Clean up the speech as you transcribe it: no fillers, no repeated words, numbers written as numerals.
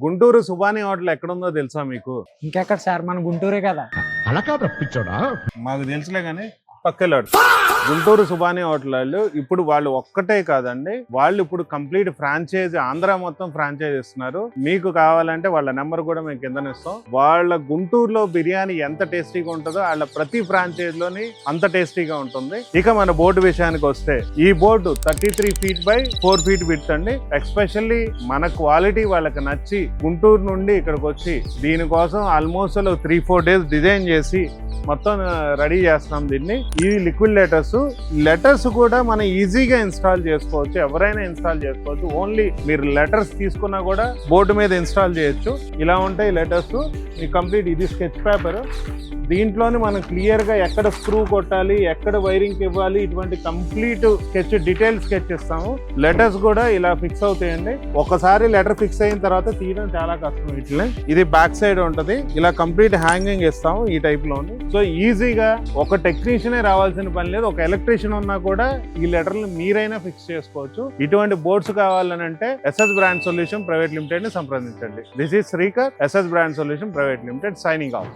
Guntur Subani hotel ఎక్కడుందో తెలుసా మీకు? ఇంకెక్కడ సార్, మన గుంటూరే కదా. అలా కాదు రప్పించాడా. మాకు తెలుసులే కానీ పక్కెళ్ళాడు. గుంటూరు సుబాని హోటల్ వాళ్ళు ఇప్పుడు వాళ్ళు ఒక్కటే కాదండి, వాళ్ళు ఇప్పుడు కంప్లీట్ ఫ్రాంచైజ్ ఆంధ్ర మొత్తం ఫ్రాంచైజ్ ఇస్తున్నారు. మీకు కావాలంటే వాళ్ళ నెంబర్ కూడా మేము కింద ఇస్తాం. వాళ్ళ గుంటూరులో బిర్యానీ ఎంత టేస్టీగా ఉంటుందో వాళ్ళ ప్రతి ఫ్రాంచైజ్ లోని అంత టేస్టీగా ఉంటుంది. ఇక మన బోర్డు విషయానికి వస్తే, ఈ board 33 feet by 4 feet width అండి. ఎక్స్పెషల్లీ మన క్వాలిటీ వాళ్ళకి నచ్చి గుంటూరు నుండి ఇక్కడికి వచ్చి దీనికోసం ఆల్మోస్ట్ 3-4 days డిజైన్ చేసి మొత్తం రెడీ చేస్తున్నాం దీన్ని. ఈ లిక్విడ్ లెటర్స్ కూడా మనం ఈజీగా ఇన్స్టాల్ చేసుకోవచ్చు, ఎవరైనా ఇన్స్టాల్ చేసుకోవచ్చు. ఓన్లీ మీరు లెటర్స్ తీసుకున్నా కూడా బోర్డు మీద ఇన్స్టాల్ చేయొచ్చు. ఇలా ఉంటాయి లెటర్స్. ఈ కంప్లీట్ ఇది స్కెచ్ పేపర్. దీంట్లోనే మనం క్లియర్ గా ఎక్కడ స్క్రూ కొట్టాలి, ఎక్కడ వైరింగ్ ఇవ్వాలి, ఇటువంటి కంప్లీట్ స్కెచ్, డీటెయిల్ స్కెచ్ ఇస్తాము. లెటర్స్ కూడా ఇలా ఫిక్స్ అవుతాయండి. ఒకసారి లెటర్ ఫిక్స్ అయిన తర్వాత తీయడం చాలా కష్టం. ఇట్లే ఇది బ్యాక్ సైడ్ ఉంటది. ఇలా కంప్లీట్ హ్యాంగింగ్ ఇస్తాము ఈ టైప్ లోని. సో ఈజీగా ఒక టెక్నీషియనే రావాల్సిన పని లేదు, ఒక ఎలక్ట్రీషియన్ ఉన్నా కూడా ఈ లెటర్లు మీరైనా ఫిక్స్ చేసుకోవచ్చు. ఇటువంటి బోర్డ్స్ కావాలని అంటే SS brand solution private limited ని సంప్రదించండి. This is Srikar, SS brand solution private limited, signing off.